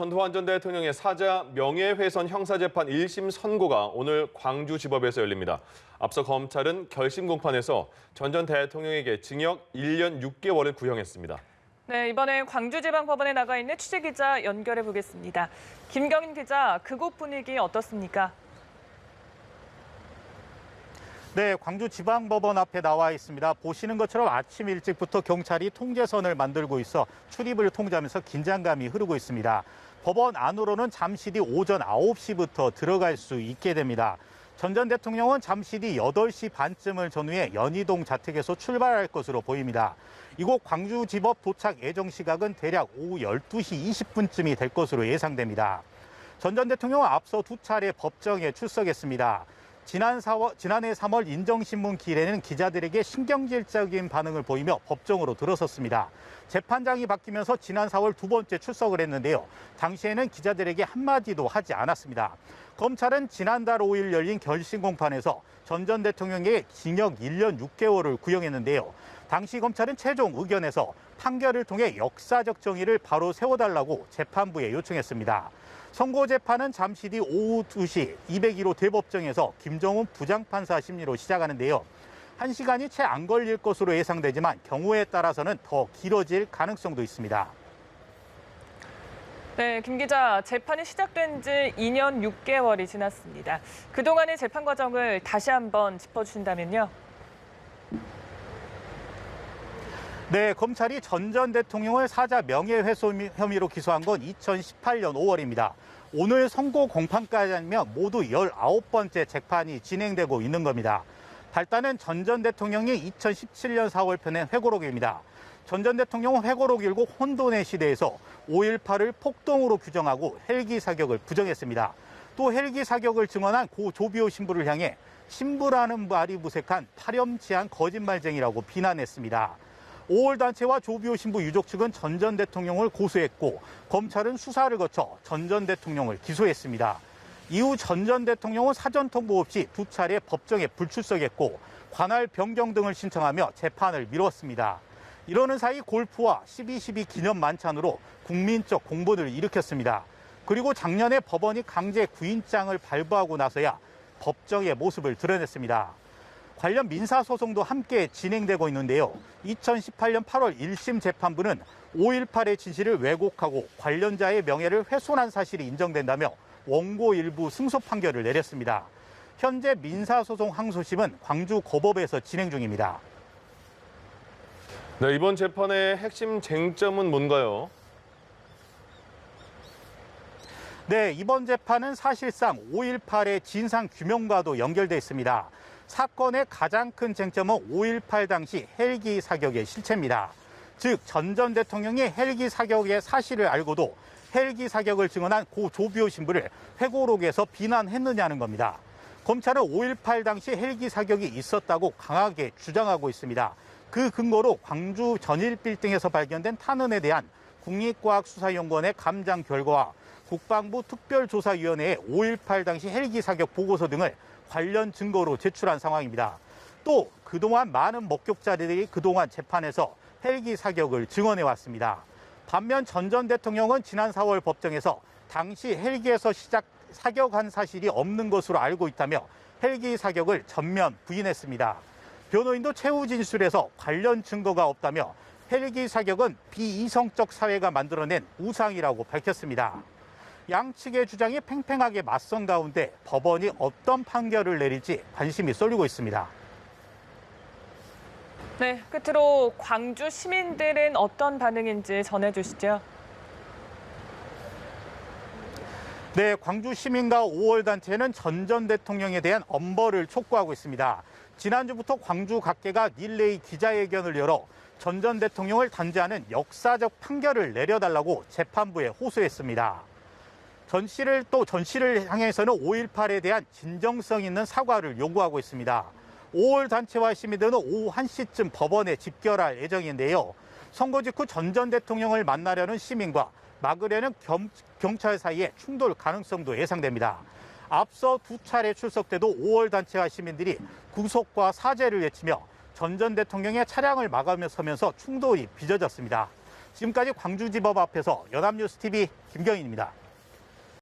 전두환 전 대통령의 사자 명예훼손 형사재판 1심 선고가 오늘 광주지법에서 열립니다. 앞서 검찰은 결심 공판에서 전 대통령에게 징역 1년 6개월을 구형했습니다. 네, 이번엔 광주지방법원에 나가 있는 취재기자 연결해 보겠습니다. 김경인 기자, 그곳 분위기 어떻습니까? 네, 광주지방법원 앞에 나와 있습니다. 보시는 것처럼 아침 일찍부터 경찰이 통제선을 만들고 있어 출입을 통제하면서 긴장감이 흐르고 있습니다. 법원 안으로는 잠시 뒤 오전 9시부터 들어갈 수 있게 됩니다. 전 대통령은 잠시 뒤 8시 반쯤을 전후해 연희동 자택에서 출발할 것으로 보입니다. 이곳 광주지법 도착 예정 시각은 대략 오후 12시 20분쯤이 될 것으로 예상됩니다. 전 대통령은 앞서 두 차례 법정에 출석했습니다. 지난해 3월 인정신문 기일에는 기자들에게 신경질적인 반응을 보이며 법정으로 들어섰습니다. 재판장이 바뀌면서 지난 4월 두 번째 출석을 했는데요. 당시에는 기자들에게 한마디도 하지 않았습니다. 검찰은 지난달 5일 열린 결심 공판에서 전 대통령에게 징역 1년 6개월을 구형했는데요. 당시 검찰은 최종 의견에서 판결을 통해 역사적 정의를 바로 세워달라고 재판부에 요청했습니다. 선고 재판은 잠시 뒤 오후 2시 201호 대법정에서 김정훈 부장판사 심리로 시작하는데요. 1시간이 채 안 걸릴 것으로 예상되지만 경우에 따라서는 더 길어질 가능성도 있습니다. 네, 김 기자, 재판이 시작된 지 2년 6개월이 지났습니다. 그동안의 재판 과정을 다시 한번 짚어주신다면요. 네, 검찰이 전 대통령을 사자 명예훼손 혐의로 기소한 건 2018년 5월입니다. 오늘 선고 공판까지 하면 모두 19번째 재판이 진행되고 있는 겁니다. 발단은 전 대통령이 2017년 4월 펴낸 회고록입니다. 전 대통령은 회고록 1고 혼돈의 시대에서 5.18을 폭동으로 규정하고 헬기 사격을 부정했습니다. 또 헬기 사격을 증언한 고 조비오 신부를 향해 신부라는 말이 무색한 파렴치한 거짓말쟁이라고 비난했습니다. 5월 단체와 조비오 신부 유족 측은 전 대통령을 고소했고 검찰은 수사를 거쳐 전 대통령을 기소했습니다. 이후 전 대통령은 사전 통보 없이 두 차례 법정에 불출석했고 관할 변경 등을 신청하며 재판을 미뤘습니다. 이러는 사이 골프와 12.12 기념 만찬으로 국민적 공분을 일으켰습니다. 그리고 작년에 법원이 강제 구인장을 발부하고 나서야 법정의 모습을 드러냈습니다. 관련 민사소송도 함께 진행되고 있는데요. 2018년 8월 1심 재판부는 5.18의 진실을 왜곡하고 관련자의 명예를 훼손한 사실이 인정된다며 원고 일부 승소 판결을 내렸습니다. 현재 민사소송 항소심은 광주고법에서 진행 중입니다. 네, 이번 재판의 핵심 쟁점은 뭔가요? 네, 이번 재판은 사실상 5.18의 진상 규명과도 연결돼 있습니다. 사건의 가장 큰 쟁점은 5.18 당시 헬기 사격의 실체입니다. 즉, 전 대통령이 헬기 사격의 사실을 알고도 헬기 사격을 증언한 고 조비오 신부를 회고록에서 비난했느냐는 겁니다. 검찰은 5.18 당시 헬기 사격이 있었다고 강하게 주장하고 있습니다. 그 근거로 광주 전일 빌딩에서 발견된 탄원에 대한 국립과학수사연구원의 감장 결과와 국방부 특별조사위원회의 5.18 당시 헬기 사격 보고서 등을 관련 증거로 제출한 상황입니다. 또 그동안 많은 목격자들이 그동안 재판에서 헬기 사격을 증언해왔습니다. 반면 전 대통령은 지난 4월 법정에서 당시 헬기에서 사격한 사실이 없는 것으로 알고 있다며 헬기 사격을 전면 부인했습니다. 변호인도 최후 진술에서 관련 증거가 없다며 헬기 사격은 비이성적 사회가 만들어낸 우상이라고 밝혔습니다. 양측의 주장이 팽팽하게 맞선 가운데 법원이 어떤 판결을 내릴지 관심이 쏠리고 있습니다. 네, 끝으로 광주 시민들은 어떤 반응인지 전해주시죠. 네, 광주 시민과 5월 단체는 전 대통령에 대한 엄벌을 촉구하고 있습니다. 지난주부터 광주 각계가 릴레이 기자회견을 열어 전 대통령을 단죄하는 역사적 판결을 내려달라고 재판부에 호소했습니다. 전 씨를 향해서는 5.18에 대한 진정성 있는 사과를 요구하고 있습니다. 5월 단체와 시민들은 오후 1시쯤 법원에 집결할 예정인데요. 선거 직후 전 대통령을 만나려는 시민과 막으려는 경찰 사이의 충돌 가능성도 예상됩니다. 앞서 두 차례 출석 때도 5월 단체와 시민들이 구속과 사죄를 외치며 전 대통령의 차량을 막으며 서면서 충돌이 빚어졌습니다. 지금까지 광주지법 앞에서 연합뉴스TV 김경인입니다.